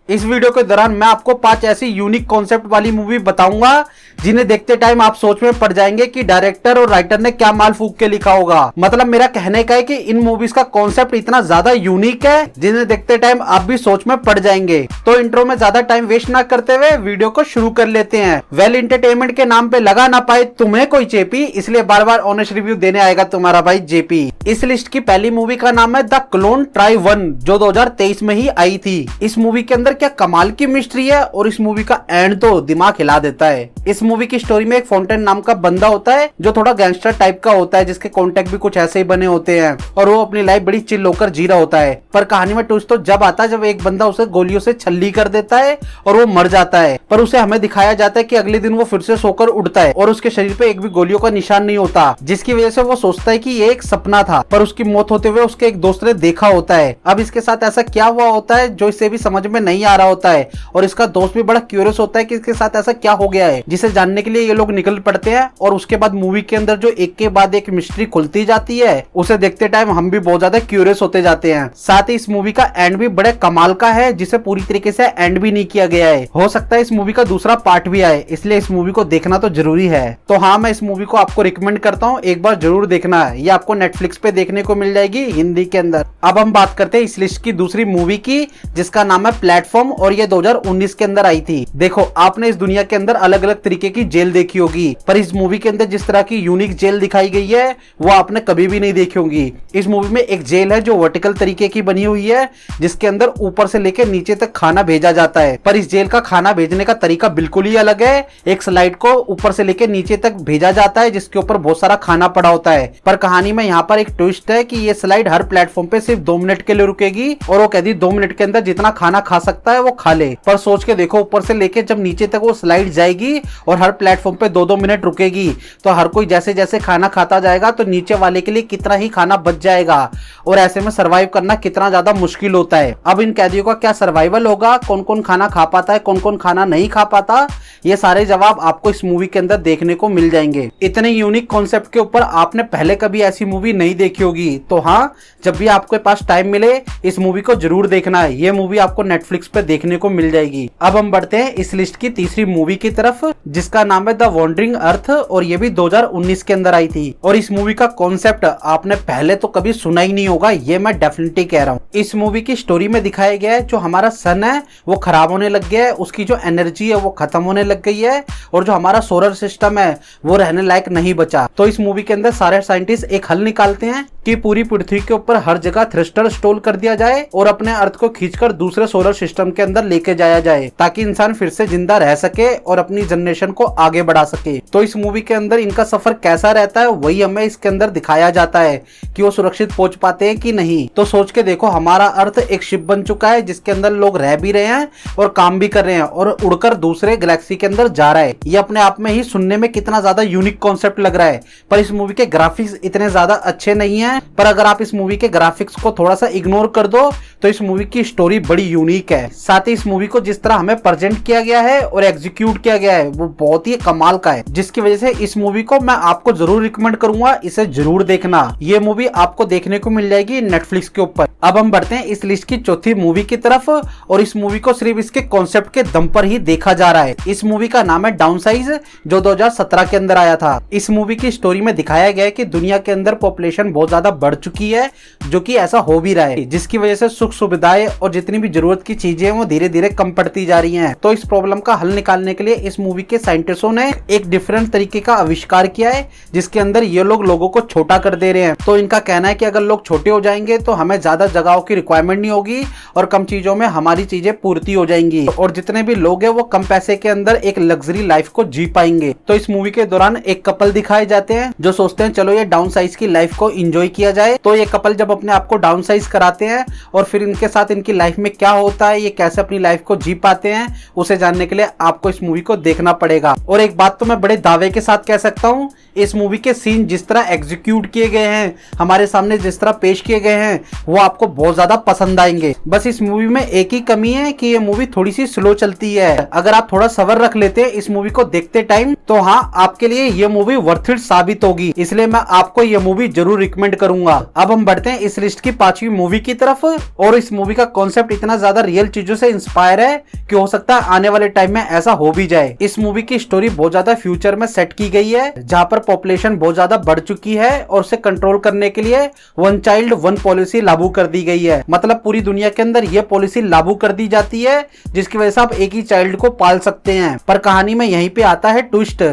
इस वीडियो के दौरान मैं आपको 5 ऐसी यूनिक कॉन्सेप्ट वाली मूवी बताऊंगा जिन्हें देखते टाइम आप सोच में पड़ जाएंगे कि डायरेक्टर और राइटर ने क्या माल फूक के लिखा होगा। मतलब मेरा कहने का है कि इन मूवीज का कॉन्सेप्ट इतना ज्यादा यूनिक है जिन्हें देखते टाइम आप भी सोच में पड़ जाएंगे। तो इंट्रो में ज्यादा टाइम वेस्ट ना करते हुए वीडियो को शुरू कर लेते हैं। वेल एंटरटेनमेंट के नाम पे लगा ना पाए तुम्हें कोई चेपी, इसलिए बार बार ऑनेस्ट रिव्यू देने आएगा तुम्हारा भाई जेपी। इस लिस्ट की पहली मूवी का नाम है द क्लोन ट्राई 1 जो 2023 में ही आई थी। इस मूवी के अंदर क्या कमाल की मिस्ट्री है और इस मूवी का एंड तो दिमाग हिला देता है। इस मूवी की स्टोरी में एक फाउंटेन नाम का बंदा होता है जो थोड़ा गैंगस्टर टाइप का होता है, जिसके कॉन्टेक्ट भी कुछ ऐसे ही बने होते हैं और वो अपनी लाइफ बड़ी चिल होकर जी रहा होता है। पर कहानी में ट्विस्ट तो जब आता है जब एक बंदा उसे गोलियों से छल्ली कर देता है और वो मर जाता है। पर उसे हमें दिखाया जाता है कि अगले दिन वो फिर से सोकर उठता है और उसके शरीर पे एक भी गोलियों का निशान नहीं होता, जिसकी वजह से वो सोचता है कि ये एक सपना था। पर उसकी मौत होते हुए उसके एक दोस्त ने देखा होता है। अब इसके साथ ऐसा क्या हुआ होता है जो इसे भी समझ में नहीं आ रहा होता है और इसका दोस्त भी बड़ा क्यूरियस होता है कि इसके साथ ऐसा क्या हो गया है, जिसे जानने के लिए ये लोग निकल पड़ते हैं। और उसके बाद मूवी के अंदर जो एक के बाद एक मिस्ट्री खुलती जाती है उसे देखते टाइम हम भी बहुत ज्यादा क्यूरियस होते जाते हैं। साथ ही इस मूवी का एंड भी बड़े कमाल का है जिसे पूरी तरीके से एंड भी नहीं किया गया है। हो सकता है इस मूवी का दूसरा पार्ट भी आए, इसलिए इस मूवी को देखना तो जरूरी है। तो हाँ, मैं इस मूवी को आपको रिकमेंड करता हूँ, एक बार जरूर देखना है। ये आपको नेटफ्लिक्स पे देखने को मिल जाएगी हिंदी के अंदर। अब हम बात करते हैं इस लिस्ट की दूसरी मूवी की जिसका नाम है प्लेटफॉर्म और ये 2019 के अंदर आई थी। देखो, आपने इस दुनिया के अंदर अलग अलग तरीके की जेल देखी होगी, पर इस मूवी के अंदर जिस तरह की यूनिक जेल दिखाई गई है वो आपने कभी भी नहीं देखी होगी। इस मूवी में एक जेल है जो वर्टिकल तरीके की बनी हुई है, जिसके अंदर ऊपर से लेकर नीचे तक खाना भेजा जाता है। पर इस जेल का खाना भेजने का तरीका बिल्कुल ही अलग है। एक स्लाइड को ऊपर से लेकर नीचे तक भेजा जाता है जिसके ऊपर बहुत सारा खाना पड़ा होता है। पर कहानी में यहाँ पर एक ट्विस्ट है कि ये स्लाइड हर प्लेटफॉर्म पे सिर्फ 2 मिनट के लिए रुकेगी और वो कहती 2 मिनट के अंदर जितना खाना खा सकता है वो खा ले। पर सोच के देखो, ऊपर से लेके जब नीचे तक वो स्लाइड जाएगी और हर प्लेटफॉर्म पे 2-2 मिनट रुकेगी तो हर कोई जैसे जैसे खाना खाता जाएगा तो नीचे वाले के लिए कितना ही खाना बच जाएगा और ऐसे में सरवाइव करना कितना ज्यादा मुश्किल होता है। अब इन कैदियों का क्या सर्वाइवल होगा, कौन कौन खाना खा पाता है, कौन कौन खाना नहीं खा पाता, ये सारे जवाब आपको इस मूवी के अंदर देखने को मिल जाएंगे। इतने यूनिक कॉन्सेप्ट के ऊपर आपने पहले कभी ऐसी मूवी नहीं देखी होगी, तो हाँ, जब भी आपके पास टाइम मिले इस मूवी को जरूर देखना है। ये मूवी आपको नेटफ्लिक्स पे देखने को मिल जाएगी। अब हम बढ़ते हैं इस लिस्ट की तीसरी मूवी की तरफ जिसका नाम है द वॉन्डरिंग अर्थ और ये भी 2019 के अंदर आई थी। और इस मूवी का कॉन्सेप्ट आपने पहले तो कभी सुना ही नहीं होगा, ये मैं डेफिनेटली कह रहा हूँ। इस मूवी की स्टोरी में दिखाया गया है जो हमारा सन है वो खराब होने लग गया है, उसकी जो एनर्जी है वो खत्म होने लग गई है और जो हमारा सोलर सिस्टम है वो रहने लायक नहीं बचा। तो इस मूवी के अंदर सारे साइंटिस्ट एक हल निकालते हैं कि पूरी पृथ्वी के ऊपर हर जगह थ्रस्टर स्टोर कर दिया जाए और अपने अर्थ को खींचकर दूसरे सोलर सिस्टम के अंदर लेके जाया जाए ताकि इंसान फिर से जिंदा रह सके और अपनी जनरेशन को आगे बढ़ा सके। तो इस मूवी के अंदर इनका सफर कैसा रहता है वही हमें इसके अंदर दिखाया जाता है कि वो सुरक्षित पहुंच पाते हैं कि नहीं। तो सोच के देखो, हमारा अर्थ एक शिप बन चुका है जिसके अंदर लोग रह भी रहे हैं और काम भी कर रहे हैं और उड़कर दूसरे गैलेक्सी के अंदर जा रहा है। ये अपने आप में ही सुनने में कितना ज्यादा यूनिक कॉन्सेप्ट लग रहा है। पर इस मूवी के ग्राफिक्स इतने ज्यादा अच्छे नहीं है, पर अगर आप इस मूवी के ग्राफिक्स को थोड़ा सा इग्नोर कर दो तो इस मूवी की स्टोरी बड़ी यूनिक है। साथ ही इस मूवी को जिस तरह हमें प्रेजेंट किया गया है और एग्जीक्यूट किया गया है वो बहुत ही कमाल का है, जिसकी वजह से इस मूवी को मैं आपको जरूर रिकमेंड करूंगा, इसे जरूर देखना। ये मूवी आपको देखने को मिल जाएगी नेटफ्लिक्स के ऊपर। अब हम बढ़ते हैं इस लिस्ट की चौथी मूवी की तरफ और इस मूवी को सिर्फ इसके कॉन्सेप्ट के दम पर ही देखा जा रहा है। इस मूवी का नाम है डाउनसाइज जो 2017 के अंदर आया था। इस मूवी की स्टोरी में दिखाया गया है कि दुनिया के अंदर पॉपुलेशन बहुत ज्यादा बढ़ चुकी है, जो कि ऐसा हो भी रहा है, जिसकी वजह से सुख सुविधाएं और जितनी भी जरूरत की चीजें हैं वो धीरे धीरे कम पड़ती जा रही हैं। तो इस प्रॉब्लम का हल निकालने के लिए इस मूवी के साइंटिस्टों ने एक डिफरेंट तरीके का आविष्कार किया है जिसके अंदर ये लोग लोगों को छोटा कर दे रहे हैं। तो इनका कहना है कि अगर लोग छोटे हो जाएंगे तो हमें ज्यादा जगहों की रिक्वायरमेंट नहीं होगी और कम चीजों में हमारी चीजें पूर्ति हो जाएंगी और जितने भी लोग हैं वो कम पैसे के अंदर एक लग्जरी लाइफ को जी पाएंगे। तो इस मूवी के दौरान एक कपल दिखाए जाते हैं जो सोचते हैं चलो ये डाउन साइज की लाइफ को एंजॉय किया जाए। तो ये कपल जब अपने आप को डाउन साइज कराते हैं और फिर इनके साथ इनकी लाइफ में क्या होता है, ये कैसे अपनी लाइफ को जी पाते हैं, उसे जानने के लिए आपको इस मूवी को देखना पड़ेगा। और एक बात तो मैं बड़े दावे के साथ कह सकता हूँ, इस मूवी के सीन जिस तरह एग्जीक्यूट किए गए हैं, हमारे सामने जिस तरह पेश किए गए हैं, वो आपको बहुत ज्यादा पसंद आएंगे। बस इस मूवी में एक ही कमी है कि ये मूवी थोड़ी सी स्लो चलती है। अगर आप थोड़ा सब्र रख लेते हैं इस मूवी को देखते टाइम तो हाँ, आपके लिए ये मूवी वर्थ इट साबित होगी। इसलिए मैं आपको ये मूवी जरूर रिकमेंड करूंगा। अब हम बढ़ते हैं इस लिस्ट की 5वीं मूवी की तरफ। और इस मूवी का कॉन्सेप्ट इतना ज्यादा रियल चीजों से इंस्पायर है कि हो सकता है आने वाले टाइम में ऐसा हो भी जाए। इस मूवी की स्टोरी बहुत ज्यादा फ्यूचर में सेट की गई है, जहां पर पॉपुलेशन बहुत ज्यादा बढ़ चुकी है और उसे कंट्रोल करने के लिए वन चाइल्ड वन पॉलिसी लागू कर दी गई है। मतलब पूरी दुनिया के अंदर यह पॉलिसी लागू कर दी जाती है जिसकी वजह से आप एक ही चाइल्ड को पाल सकते हैं। पर कहानी में यहीं पे आता है ट्विस्ट।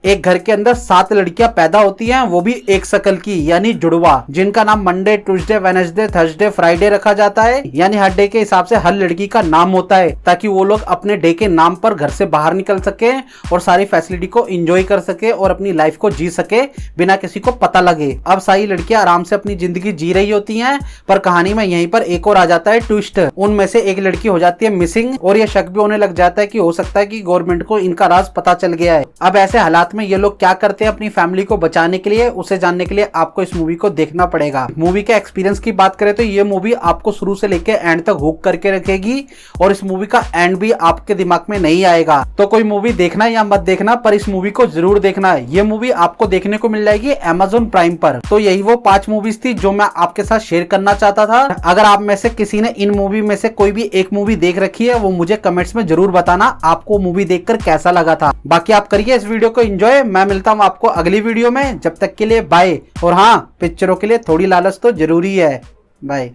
एक घर के अंदर 7 लड़कियां पैदा होती हैं, वो भी एक शकल की यानी जुड़वा, जिनका नाम Monday, Tuesday, Wednesday, Thursday, Friday रखा जाता है। यानी हर डे के हिसाब से हर लड़की का नाम होता है ताकि वो लोग अपने डे के नाम पर घर से बाहर निकल सके और सारी फैसिलिटी को एंजॉय कर सके और अपनी लाइफ को जी सके बिना किसी को पता लगे। अब सारी लड़कियां आराम से अपनी जिंदगी जी रही होती हैं, पर कहानी में यहीं पर एक और आ जाता है ट्विस्ट। उनमें से एक लड़की हो जाती है मिसिंग और यह शक भी होने लग जाता है कि हो सकता है कि गवर्नमेंट को इनका राज पता चल गया है। अब ऐसे हालात में ये लोग क्या करते हैं अपनी फैमिली को बचाने के लिए, उसे जानने के लिए आपको इस मूवी को देखना पड़ेगा। मूवी के एक्सपीरियंस की बात करें तो ये मूवी आपको शुरू से लेकर एंड तक हुक करके रखेगी और इस मूवी का एंड भी आपके दिमाग में नहीं आएगा। तो कोई मूवी देखना या मत देखना, पर इस मूवी को जरूर देखना है। ये मूवी आपको देखने को मिल जाएगी Amazon प्राइम पर। तो यही वो 5 मूवीज थी जो मैं आपके साथ शेयर करना चाहता था। अगर आप में से किसी ने इन मूवी में से कोई भी एक मूवी देख रखी है, वो मुझे कमेंट्स में जरूर बताना आपको मूवी देखकर कैसा लगा था। बाकी आप करिए इस वीडियो को एंजॉय। मैं मिलता हूं आपको अगली वीडियो में, जब तक के लिए बाय। और हाँ, पिक्चरों के लिए थोड़ी लालच तो जरूरी है। बाय।